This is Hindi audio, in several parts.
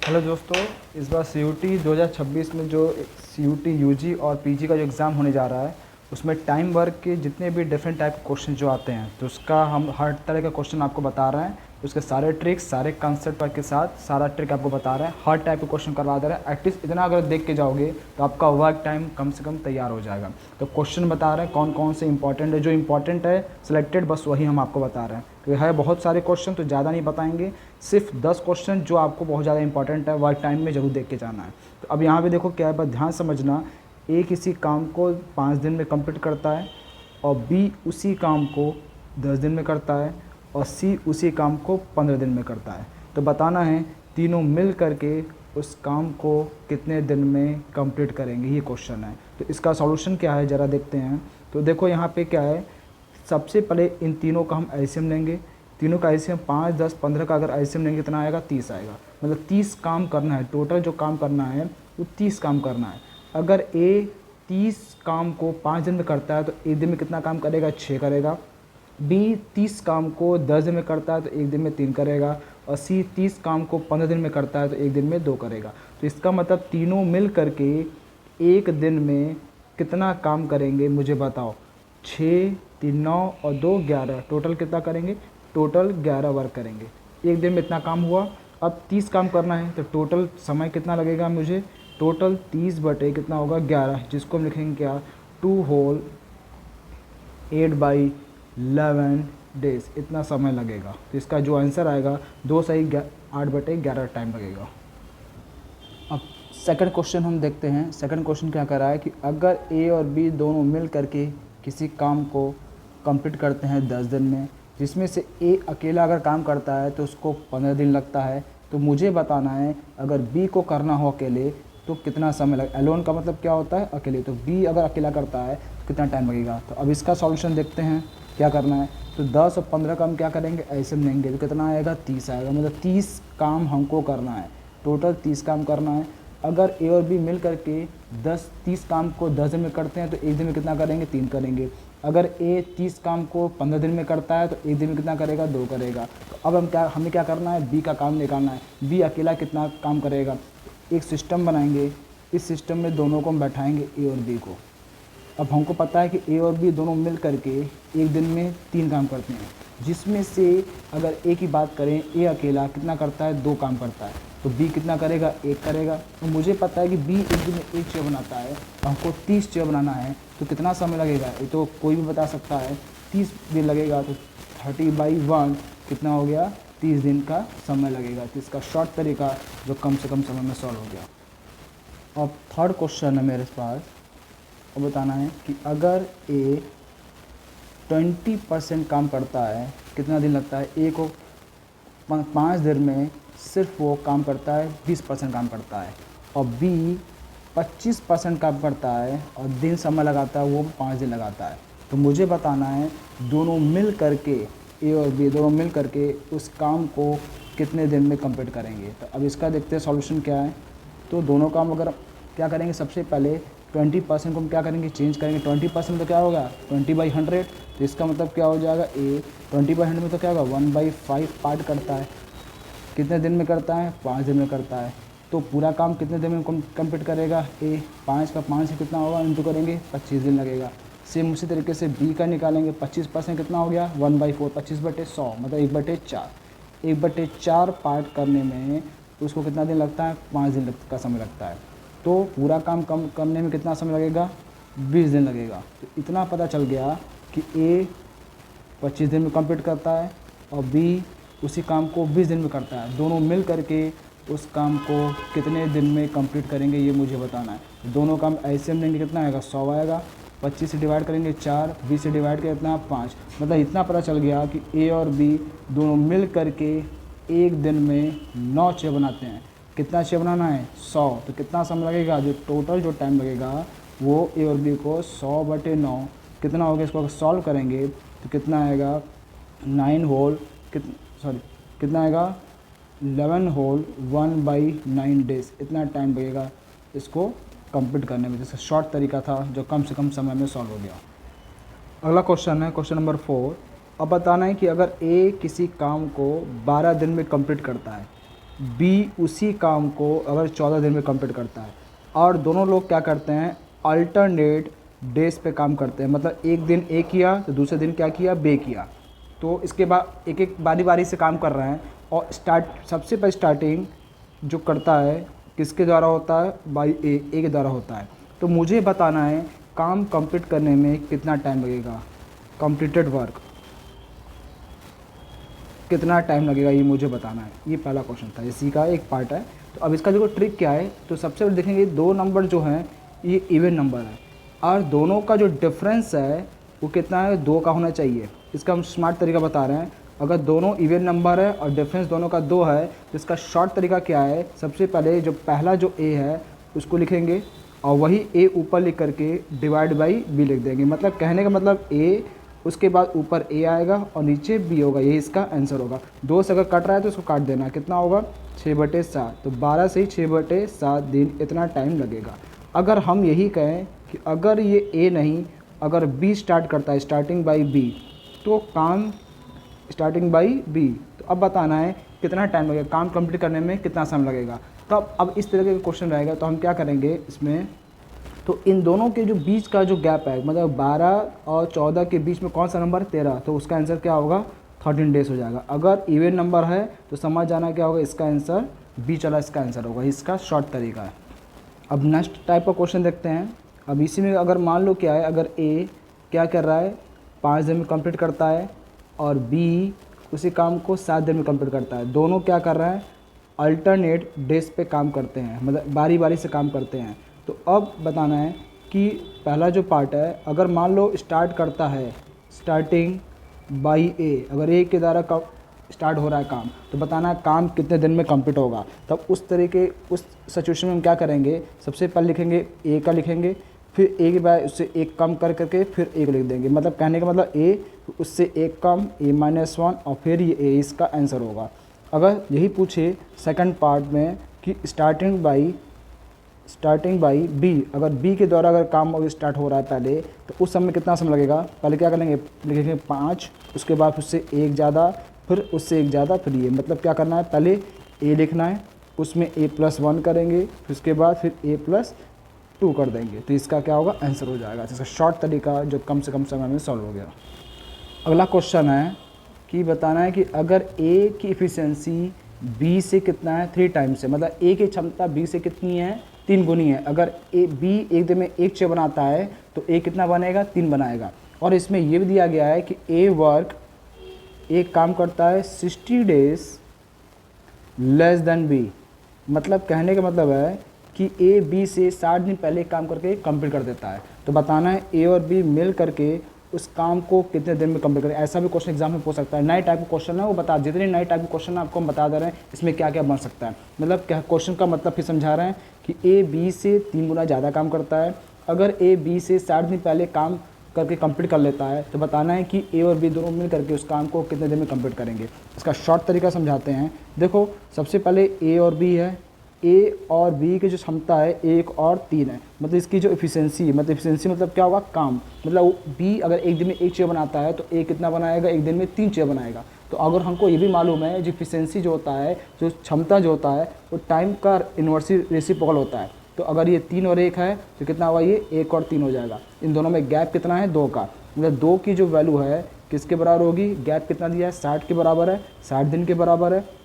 हेलो दोस्तों। इस बार CUT 2026 में जो CUT UG और PG का जो एग्ज़ाम होने जा रहा है, उसमें टाइम वर्क के जितने भी डिफरेंट टाइप के क्वेश्चन जो आते हैं, तो उसका हम हर तरह का क्वेश्चन आपको बता रहे हैं। उसके सारे ट्रिक्स, सारे कंसेप्ट के साथ सारा ट्रिक आपको बता रहे हैं। हर टाइप के क्वेश्चन करवा दे रहे हैं। एटलीस्ट इतना अगर देख के जाओगे तो आपका वर्क टाइम कम से कम तैयार हो जाएगा। तो क्वेश्चन बता रहे हैं कौन कौन से इंपॉर्टेंट है, जो इंपॉर्टेंट है सिलेक्टेड, बस वही हम आपको बता रहे हैं। तो है बहुत सारे क्वेश्चन, तो ज़्यादा नहीं बताएंगे, सिर्फ 10 क्वेश्चन जो आपको बहुत ज़्यादा इंपॉर्टेंट है, वर्क टाइम में ज़रूर देख के जाना है। तो अब यहाँ पे देखो क्या है, बस ध्यान समझना। ए किसी काम को 5 दिन में कंप्लीट करता है, और बी उसी काम को 10 दिन में करता है, और सी उसी काम को 15 दिन में करता है। तो बताना है तीनों मिल करके उस काम को कितने दिन में कंप्लीट करेंगे, ये क्वेश्चन है। तो इसका सॉल्यूशन क्या है ज़रा देखते हैं। तो देखो यहाँ पे क्या है, सबसे पहले इन तीनों का हम एलसीएम लेंगे। तीनों का एलसीएम 5, 10, 15 का अगर एलसीएम लेंगे कितना आएगा, 30 आएगा। मतलब 30 काम करना है, टोटल जो काम करना है वो 30 काम करना है। अगर ए 30 काम को 5 दिन में करता है तो एक दिन में कितना काम करेगा, 6 करेगा। बी 30 काम को 10 दिन में करता है तो एक दिन में 3 करेगा। और सी 30 काम को 15 दिन में करता है तो एक दिन में 2 करेगा। तो इसका मतलब तीनों मिल करके एक दिन में कितना काम करेंगे मुझे बताओ। 6, 3, 9 और 2, 11, टोटल कितना करेंगे, टोटल 11 वर्क करेंगे। एक दिन में इतना काम हुआ। अब 30 काम करना है तो टोटल समय कितना लगेगा मुझे, टोटल 30 बटे कितना होगा, 11, जिसको हम लिखेंगे क्या, 2 होल 8/11 डेज, इतना समय लगेगा। तो इसका जो आंसर आएगा 2 सही 8/11 टाइम लगेगा। अब सेकंड क्वेश्चन हम देखते हैं। सेकंड क्वेश्चन क्या कर रहा है कि अगर ए और बी दोनों मिल करके किसी काम को कंप्लीट करते हैं 10 दिन में, जिसमें से ए अकेला अगर काम करता है तो उसको 15 दिन लगता है। तो मुझे बताना है अगर बी को करना हो अकेले तो कितना समय लगे। एलोन का मतलब क्या होता है, अकेले। तो बी अगर अकेला करता है तो कितना टाइम लगेगा। तो अब इसका सॉल्यूशन देखते हैं क्या करना है। तो 10 और 15 का हम क्या करेंगे, ऐसे में लेंगे तो कितना आएगा, 30 आएगा। मतलब 30 काम हमको करना है, टोटल 30 काम करना है। अगर ए और बी मिल करके 30 काम को 10 दिन में करते हैं तो एक दिन में कितना करेंगे, 3 करेंगे। अगर ए 30 काम को 15 दिन में करता है तो एक दिन में कितना करेगा, 2 करेगा। तो अब हमें क्या करना है, बी का काम निकालना है। बी अकेला कितना काम करेगा। एक सिस्टम बनाएंगे, इस सिस्टम में दोनों को हम बैठाएंगे, ए और बी को। अब हमको पता है कि ए और बी दोनों मिल करके एक दिन में 3 काम करते हैं, जिसमें से अगर ए की बात करें, ए अकेला कितना करता है, 2 काम करता है। तो बी कितना करेगा, 1 करेगा। तो मुझे पता है कि बी एक दिन में 1 चेयर बनाता है, तो हमको 30 चेयर बनाना है। तो कितना समय लगेगा, ये तो कोई भी बता सकता है, 30 दिन लगेगा। तो 30/1 कितना हो गया, 30 दिन का समय लगेगा। तो इसका शॉर्ट तरीका जो कम से कम समय में सॉल्व हो गया। अब थर्ड क्वेश्चन है मेरे पास, और बताना है कि अगर ए 20% काम करता है कितना दिन लगता है। ए को 5 दिन में सिर्फ वो काम करता है, 20% काम करता है। और बी 25% काम करता है और दिन समय लगाता है वो 5 दिन लगाता है। तो मुझे बताना है दोनों मिल करके, ए और बी दोनों मिल करके उस काम को कितने दिन में कंप्लीट करेंगे। तो अब इसका देखते हैं सॉल्यूशन क्या है। तो दोनों काम अगर क्या करेंगे, सबसे पहले 20% को हम क्या करेंगे, चेंज करेंगे। 20% तो क्या होगा, 20/100। तो इसका मतलब क्या हो जाएगा, ए 20/100 में तो क्या होगा, 1/5 पार्ट करता है। कितने दिन में करता है, 5 दिन में करता है। तो पूरा काम कितने दिन में कंप्लीट करेगा, ए 5 का 5 से कितना होगा, इंटू करेंगे 25 दिन लगेगा। सेम उसी तरीके से बी का निकालेंगे। 25% कितना हो गया, 1/4, 25/100 मतलब 1/4। 1/4 पार्ट करने में उसको कितना दिन लगता है, 5 दिन का समय लगता है। तो पूरा काम कम करने में कितना समय लगेगा, 20 दिन लगेगा। तो इतना पता चल गया कि ए 25 दिन में कंप्लीट करता है और बी उसी काम को 20 दिन में करता है। दोनों मिल करके उस काम को कितने दिन में कंप्लीट करेंगे, ये मुझे बताना है। दोनों काम ऐसे में लेंगे कितना आएगा, 100 आएगा। 25 से डिवाइड करेंगे 4, 20 से डिवाइड करें कितना, 5। मतलब इतना पता चल गया कि ए और बी दोनों मिल करके एक दिन में 9 चेयर बनाते हैं। कितना चेयर बनाना है, 100। तो कितना समय लगेगा, जो टोटल जो टाइम लगेगा वो ए और बी को 100/9 कितना होगा। इसको अगर सॉल्व करेंगे तो कितना आएगा, 9 होल कितना आएगा, 11 होल 1/9 डेज, इतना टाइम लगेगा इसको कंप्लीट करने में। जैसे शॉर्ट तरीका था जो कम से कम समय में सॉल्व हो गया। अगला क्वेश्चन है क्वेश्चन नंबर 4। अब बताना है कि अगर ए किसी काम को 12 दिन में कंप्लीट करता है, बी उसी काम को अगर 14 दिन में कंप्लीट करता है, और दोनों लोग क्या करते हैं, अल्टरनेट डेज पे काम करते हैं, मतलब एक दिन ए किया तो दूसरे दिन क्या किया, बे किया। तो इसके बाद एक एक बारी बारी से काम कर रहे हैं, और सबसे पहले स्टार्टिंग जो करता है किसके द्वारा होता है, बाई ए के द्वारा होता है। तो मुझे बताना है काम कंप्लीट करने में कितना टाइम लगेगा, कंप्लीटेड वर्क कितना टाइम लगेगा, ये मुझे बताना है। ये पहला क्वेश्चन था, इसी का एक पार्ट है। तो अब इसका देखो ट्रिक क्या है, तो सबसे पहले देखेंगे दो नंबर जो हैं ये इवन नंबर है, और दोनों का जो डिफरेंस है वो कितना है, 2 का होना चाहिए। इसका हम स्मार्ट तरीका बता रहे हैं। अगर दोनों इवन नंबर है और डिफरेंस दोनों का 2 है, तो इसका शॉर्ट तरीका क्या है, सबसे पहले जो पहला जो ए है उसको लिखेंगे, और वही ए ऊपर लिख करके डिवाइड बाई बी लिख देंगे। मतलब कहने का मतलब ए, उसके बाद ऊपर ए आएगा और नीचे बी होगा, यही इसका आंसर होगा। 2 से अगर कट रहा है तो उसको काट देना, कितना होगा 6/7। तो 12 से ही 6/7 दिन इतना टाइम लगेगा। अगर हम यही कहें कि अगर ये ए नहीं, अगर बी स्टार्ट करता है, स्टार्टिंग बाई बी, तो काम स्टार्टिंग बाई बी, तो अब बताना है कितना टाइम लगेगा, काम कंप्लीट करने में कितना समय लगेगा। तो अब इस तरह का क्वेश्चन रहेगा, तो हम क्या करेंगे इसमें, तो इन दोनों के जो बीच का जो गैप है, मतलब 12 और 14 के बीच में कौन सा नंबर, 13, तो उसका आंसर क्या होगा 13 डेज हो जाएगा। अगर इवन नंबर है तो समझ जाना क्या होगा, इसका आंसर बी चला, इसका आंसर होगा। इसका शॉर्ट तरीका है। अब नेक्स्ट टाइप का क्वेश्चन देखते हैं। अब इसी में अगर मान लो क्या है, अगर ए क्या कर रहा है 5 दिन में कंप्लीट करता है, और बी उसी काम को 7 दिन में कंप्लीट करता है, दोनों क्या कर रहे हैं, अल्टरनेट डेज पे काम करते हैं, मतलब बारी बारी से काम करते हैं। तो अब बताना है कि पहला जो पार्ट है, अगर मान लो स्टार्ट करता है स्टार्टिंग बाई ए, अगर ए के द्वारा स्टार्ट हो रहा है काम, तो बताना है काम कितने दिन में कंप्लीट होगा। तब उस तरीके उस सिचुएशन में हम क्या करेंगे, सबसे पहले लिखेंगे ए का लिखेंगे, फिर ए के बाद उससे एक कम कर करके फिर ए को लिख देंगे। मतलब कहने का मतलब ए उससे एक कम, a-1, और फिर ये ए, इसका आंसर होगा। अगर यही पूछे सेकंड पार्ट में कि स्टार्टिंग बाई बी, अगर बी के द्वारा अगर काम स्टार्ट हो रहा है पहले, तो उस समय कितना समय लगेगा, पहले क्या करेंगे, लिखेंगे 5, उसके बाद उससे एक ज़्यादा, फिर उससे एक ज़्यादा, फिर ये, मतलब क्या करना है, पहले ए लिखना है, उसमें a+1 करेंगे, फिर उसके बाद फिर a+2 कर देंगे, तो इसका क्या होगा, आंसर हो जाएगा। इसका शॉर्ट तरीका जो कम से कम समय में सॉल्व हो गया। अगला क्वेश्चन है कि बताना है कि अगर ए की इफ़िशियंसी बी से कितना है, 3 टाइम्स से, मतलब ए की क्षमता बी से कितनी है, 3 गुनी है। अगर बी एक दिन में एक चेयर बनाता है तो ए कितना बनेगा, 3 बनाएगा। और इसमें ये भी दिया गया है कि एक काम करता है 60 डेज लेस देन बी, मतलब कहने का मतलब है कि ए बी से 60 दिन पहले काम करके कंप्लीट कर देता है। तो बताना है ए और बी मिल करके उस काम को कितने दिन में कंप्लीट करें। ऐसा भी क्वेश्चन एग्जाम में पूछ सकता है। नए टाइप का क्वेश्चन है, वो बता, जितने नए टाइप के क्वेश्चन है आपको हम बता दे रहे हैं इसमें क्या क्या बन सकता है। मतलब क्या क्वेश्चन का मतलब फिर समझा रहे हैं कि ए बी से 3 गुना ज़्यादा काम करता है। अगर ए बी से 60 दिन पहले काम करके कंप्लीट कर लेता है, तो बताना है कि ए और बी दोनों मिल करके उस काम को कितने दिन में कंप्लीट करेंगे। इसका शॉर्ट तरीका समझाते हैं। देखो सबसे पहले ए और बी है, ए और बी की जो क्षमता है 1 और 3 है, मतलब इसकी जो इफिशियंसी, मतलब इफिशियंसी मतलब क्या होगा, काम, मतलब बी अगर एक दिन में एक चेयर बनाता है तो ए कितना बनाएगा, एक दिन में 3 चेयर बनाएगा। तो अगर हमको ये भी मालूम है जो इफिशियंसी जो होता है, जो क्षमता जो होता है, वो टाइम का इन्वर्सली रेसिप्रोकल होता है। तो अगर ये 3 और 1 है तो कितना हुआ, ये 1 और 3 हो जाएगा। इन दोनों में गैप कितना है, 2 का, मतलब 2 की जो वैल्यू है किसके बराबर होगी, गैप कितना दिया है, 60 के बराबर है, 60 दिन के बराबर है।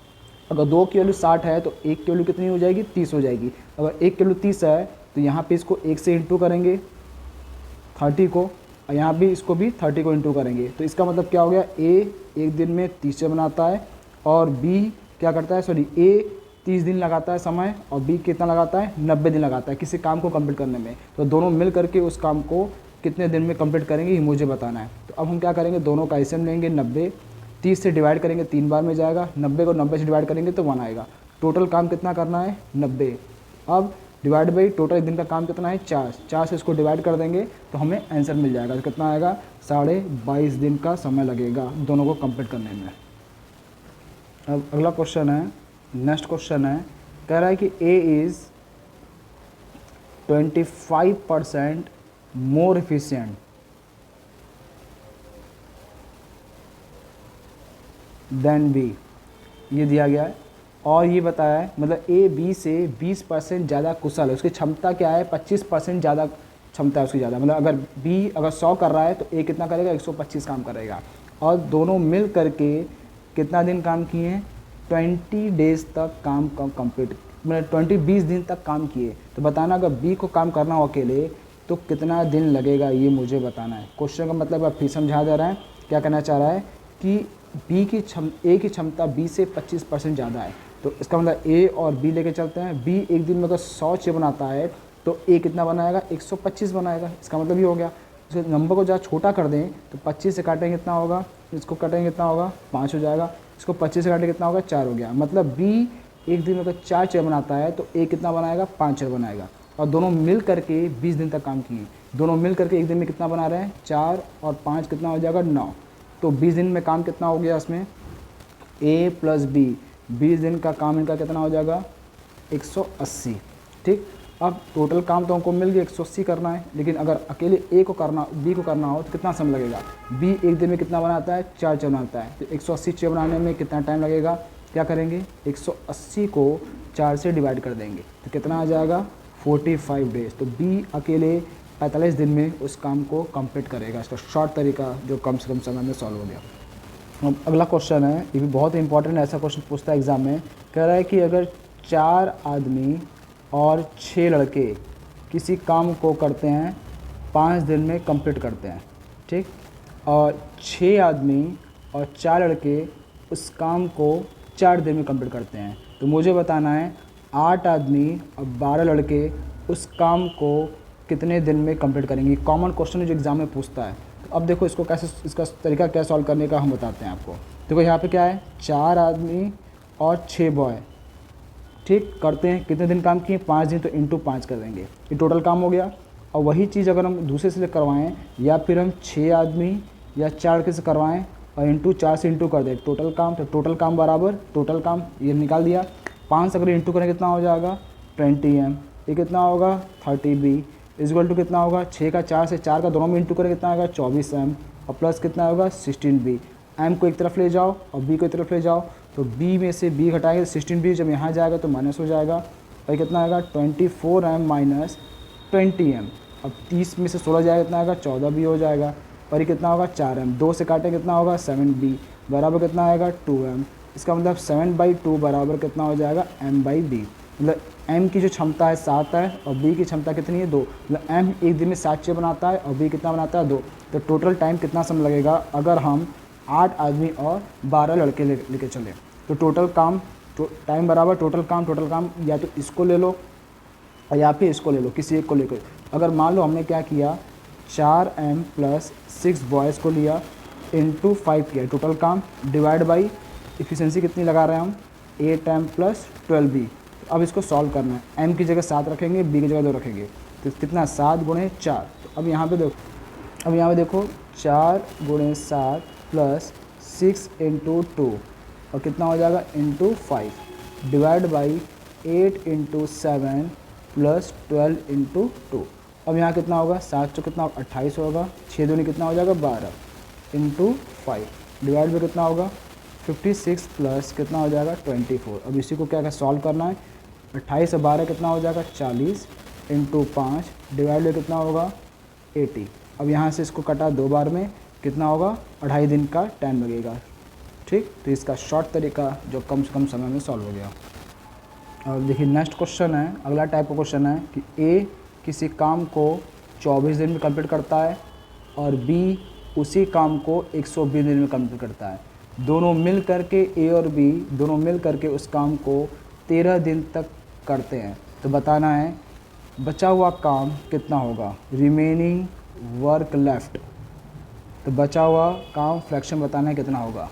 अगर 2 की वैल्यू 60 है तो 1 की वैल्यू कितनी हो जाएगी, 30 हो जाएगी। अगर 1 की वैल्यू 30 है तो यहाँ पे इसको 1 से इंटू करेंगे 30 को, और यहाँ भी इसको भी 30 को इंटू करेंगे। तो इसका मतलब क्या हो गया, ए एक दिन में 30 से बनाता है, और बी क्या करता है, सॉरी ए 30 दिन लगाता है समय, और बी कितना लगाता है, 90 दिन लगाता है किसी काम को कंप्लीट करने में। तो दोनों मिल करके उस काम को कितने दिन में कंप्लीट करेंगे ये मुझे बताना है। तो अब हम क्या करेंगे, दोनों का एलसीएम लेंगे, 90 30 से डिवाइड करेंगे 3 बार में जाएगा, 90 को 90 से डिवाइड करेंगे तो 1 आएगा। टोटल काम कितना करना है, 90। अब डिवाइड बाई टोटल एक दिन का काम कितना है, 4 से इसको डिवाइड कर देंगे तो हमें आंसर मिल जाएगा। तो कितना आएगा, 22.5 दिन का समय लगेगा दोनों को कंप्लीट करने में। अब अगला क्वेश्चन है, नेक्स्ट क्वेश्चन है, कह रहा है कि A is 25% more efficient than B, ये दिया गया है। और ये बताया है मतलब ए बी से 20% ज़्यादा कुशल है, उसकी क्षमता क्या है 25% ज़्यादा क्षमता है उसकी ज़्यादा, मतलब अगर बी अगर 100 कर रहा है तो ए कितना करेगा 125 काम करेगा। और दोनों मिल करके कितना दिन काम किए हैं 20 डेज़ तक काम कंप्लीट, मतलब 20 दिन तक काम किए। तो बताना अगर बी को काम करना हो अकेले तो कितना दिन लगेगा, ये मुझे बताना है। क्वेश्चन का मतलब आप फिर समझा दे रहा है, क्या कहना चाह रहा है कि ए की क्षमता बी से 25% ज़्यादा है। तो इसका मतलब ए और बी लेके चलते हैं। बी एक दिन में अगर 100 चेयर बनाता है तो ए कितना बनाएगा 125 बनाएगा। इसका मतलब ये हो गया। इस नंबर को ज़्यादा छोटा कर दें तो 25 से काटेंगे कितना होगा, इसको काटेंगे कितना होगा 5 हो जाएगा, इसको 25 से काटेंगे कितना होगा 4 हो गया। मतलब बी एक दिन में अगर 4 चेयर बनाता है तो ए कितना बनाएगा 5 चेयर बनाएगा। और दोनों मिल करके 20 दिन तक काम किए, दोनों मिल करके एक दिन में कितना बना रहे हैं 4 और 5 कितना हो जाएगा 9। तो 20 दिन में काम कितना हो गया इसमें ए प्लस बी, 20 दिन का काम इनका कितना हो जाएगा 180। ठीक, अब टोटल काम तो हमको मिल गया 180 करना है, लेकिन अगर अकेले ए को करना बी को करना हो तो कितना समय लगेगा। बी एक दिन में कितना बनाता है 4 चेयर बनाता है, तो 180 चेयर बनाने में कितना टाइम लगेगा। क्या करेंगे 180 को 4 से डिवाइड कर देंगे तो कितना आ जाएगा 45 डेज। तो बी अकेले 45 दिन में उस काम को कंप्लीट करेगा। इसका शॉर्ट तरीका जो कम से कम समय में सॉल्व हो गया। अब अगला क्वेश्चन है, ये भी बहुत इंपॉर्टेंट है, ऐसा क्वेश्चन पूछता है एग्ज़ाम में। कह रहा है कि अगर 4 आदमी और 6 लड़के किसी काम को करते हैं 5 दिन में कंप्लीट करते हैं, ठीक, और 6 आदमी और 4 लड़के उस काम को 4 दिन में कंप्लीट करते हैं, तो मुझे बताना है 8 आदमी और 12 लड़के उस काम को कितने दिन में कंप्लीट करेंगे। कॉमन क्वेश्चन है जो एग्ज़ाम में पूछता है। तो अब देखो इसको कैसे, इसका तरीका क्या सॉल्व करने का हम बताते हैं आपको। देखो यहाँ पे क्या है 4 आदमी और 6 बॉय, ठीक, करते हैं कितने दिन काम किए 5 दिन, तो इंटू 5 कर देंगे, ये टोटल काम हो गया। और वही चीज़ अगर हम दूसरे से करवाएं या फिर हम 6 आदमी या 4 लड़के से करवाएं और इंटू 4 से इंटू कर दें टोटल काम, तो टोटल काम बराबर टोटल काम ये निकाल दिया। 5 अगर इंटू करें कितना हो जाएगा 20m, ये कितना होगा 30b इक्वल टू कितना होगा 6 का 4 से 4 का दोनों में इंटू करें कितना आएगा 24m और प्लस कितना होगा 16b। m को एक तरफ ले जाओ और b को एक तरफ ले जाओ, तो b में से b घटाएंगे 16b, जब यहाँ जाएगा तो माइनस हो जाएगा और कितना आएगा 24m माइनस 20m। अब 30 में से 16 जाएगा कितना आएगा 14b हो जाएगा, और ये कितना होगा 4m, 2 से काटे कितना होगा 7b बराबर कितना आएगा 2m। इसका मतलब 7/2 बराबर कितना हो जाएगा m/b। मतलब m की जो क्षमता है 7 है और b की क्षमता कितनी है 2, मतलब m एक दिन में 7 चेयर बनाता है और b कितना बनाता है 2। तो टोटल टाइम कितना समय लगेगा अगर हम 8 आदमी और 12 लड़के लेके चले, तो टोटल काम टाइम बराबर टोटल काम या तो इसको ले लो या फिर इसको ले लो, किसी एक को लेकर। अगर मान लो हमने क्या किया 4m प्लस 6 बॉयज़ को लिया इंटू 5 किया, टोटल काम डिवाइड बाई इफिशिएंसी कितनी लगा रहे हैं हम 8m प्लस 12b। अब इसको सॉल्व करना है, m की जगह 7 रखेंगे, b की जगह 2 रखेंगे, तो कितना 7 गुणे 4। तो अब यहाँ पे देखो 4 गुणे 7 प्लस 6 इंटू 2 और कितना हो जाएगा into 5 divide by 8 into 7 plus 12 into 2। अब यहाँ कितना होगा 7 तो कितना 28 होगा, 6 दूनी कितना हो जाएगा 12 इंटू 5 डिवाइड बाई कितना होगा 56 प्लस कितना हो जाएगा 24। अब इसी को क्या सॉल्व करना है, 28 और 12 कितना हो जाएगा 40 इंटू 5 डिवाइड बाई कितना होगा 80। अब यहाँ से इसको कटा 2 बार में कितना होगा 2.5 दिन का टाइम लगेगा, ठीक। तो इसका शॉर्ट तरीका जो कम से कम समय में सॉल्व हो गया। और देखिए नेक्स्ट क्वेश्चन है, अगला टाइप का क्वेश्चन है कि ए किसी काम को 24 दिन में कंप्लीट करता है और बी उसी काम को 120 दिन में कंप्लीट करता है। दोनों मिल करके ए और बी दोनों मिल करके उस काम को 13 दिन तक करते हैं। तो बताना है बचा हुआ काम कितना होगा, रिमेनिंग वर्क लेफ्ट। तो बचा हुआ काम फ्रैक्शन बताना है कितना होगा।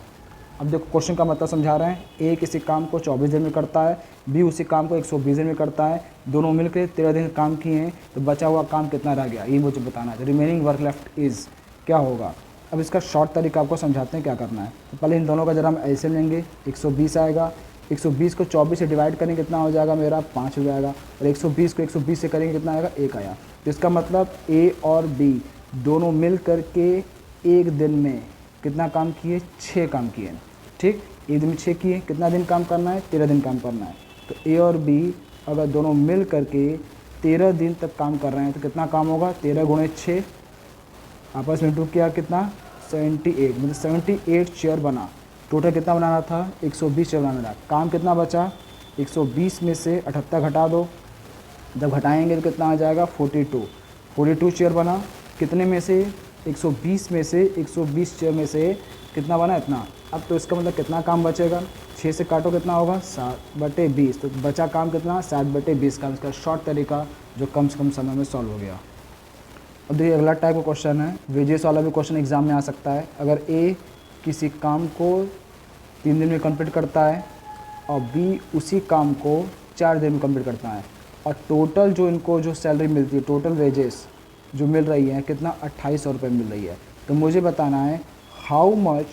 अब देखो क्वेश्चन का मतलब समझा रहे हैं, ए किसी काम को 24 दिन में करता है, बी उसी काम को 120 दिन में करता है, दोनों मिलकर 13 दिन काम किए हैं, तो बचा हुआ काम कितना रह गया ये मुझे बताना है। तो रिमेनिंग वर्क लेफ्ट इज़ क्या होगा। अब इसका शॉर्ट तरीका आपको समझाते हैं क्या करना है। तो पहले इन दोनों का जरा हम एलसीएम लेंगे, 120 आएगा, 120 को 24 से डिवाइड करेंगे कितना हो जाएगा मेरा 5 हो जाएगा, और 120 को 120 से करेंगे कितना आएगा 1 आया। तो इसका मतलब ए और बी दोनों मिल करके एक दिन में कितना काम किए 6 काम किए, ठीक। एक दिन में 6 किए, कितना दिन काम करना है, 13 दिन काम करना है। तो ए और बी अगर दोनों मिल करके 13 दिन तक काम कर रहे हैं तो कितना काम होगा, 13 गुणे 6 आपस में इंटू किया कितना 78, मतलब 78 चेयर बना। टोटल कितना बनाना था, 120 चेयर बनाना था। काम कितना बचा, 120 में से 78 घटा दो, जब घटाएंगे तो कितना आ जाएगा 42 चेयर बना। कितने में से, 120 में से, 120 चेयर में से कितना बना, इतना। अब तो इसका मतलब कितना काम बचेगा, 6 से काटो कितना होगा 7/20, तो बचा काम कितना 7/20 का। इसका शॉर्ट तरीका जो कम से कम समय में सॉल्व हो गया। अब देखिए अगला टाइप का क्वेश्चन है, वेजेस वाला भी क्वेश्चन एग्जाम में आ सकता है। अगर ए किसी काम को 3 दिन में कंप्लीट करता है और बी उसी काम को 4 दिन में कंप्लीट करता है और टोटल जो इनको जो सैलरी मिलती है, टोटल वेजेस जो मिल रही है कितना 2800 रुपये मिल रही है। तो मुझे बताना है हाउ मच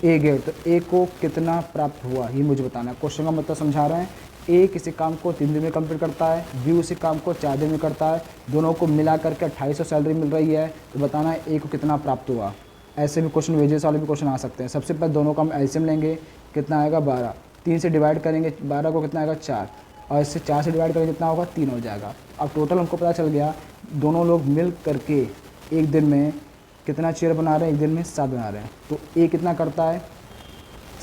ए गेट, तो ए को कितना प्राप्त हुआ ये मुझे बताना है। क्वेश्चन का मतलब समझा रहे हैं, ए किसी काम को 3 दिन में कंप्लीट करता है, बी उसी काम को 4 दिन में करता है, दोनों को मिला करके 2800 सैलरी मिल रही है। तो बताना है ए को कितना प्राप्त हुआ। ऐसे भी क्वेश्चन, वेजेस वाले भी क्वेश्चन आ सकते हैं। सबसे पहले दोनों का हम एलसीएम लेंगे, कितना आएगा 12, 3 से डिवाइड करेंगे 12 को कितना आएगा 4, और इससे 4 से डिवाइड करेंगे कितना होगा 3 हो जाएगा। अब टोटल हमको पता चल गया दोनों लोग मिल करके एक दिन में कितना चेयर बना रहे हैं, एक दिन में 7 बना रहे हैं। तो ए कितना करता है,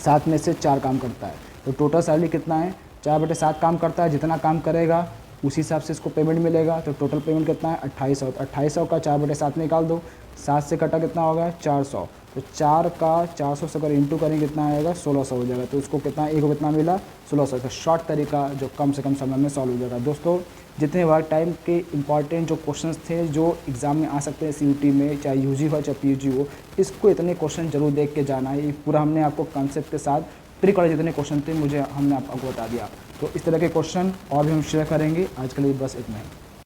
7 में से 4 काम करता है। तो टोटल सैलरी कितना है, 4/7 काम करता है, जितना काम करेगा उसी हिसाब से इसको पेमेंट मिलेगा। तो टोटल पेमेंट कितना है 2800, तो 2800 का 4/7 निकाल दो, 7 से कटा कितना होगा 400, तो 4 का 400 से अगर इंटू करेंगे कितना आएगा 1600 हो जाएगा। तो उसको कितना, ए को कितना मिला 1600। तो शॉर्ट तरीका जो कम से कम समय में सॉल्व हो जाएगा। दोस्तों जितने वर्क टाइम के इंपॉर्टेंट जो क्वेश्चंस थे जो एग्ज़ाम में आ सकते हैं सीयूटी में, चाहे यूजी हो चाहे पीजी हो, इसको इतने क्वेश्चन जरूर देख के जाना है। ये पूरा हमने आपको कंसेप्ट के साथ ट्रिक वाले जितने क्वेश्चन थे हमने आपको बता दिया। तो इस तरह के क्वेश्चन और भी हम शेयर करेंगे। आज के लिए बस इतना ही।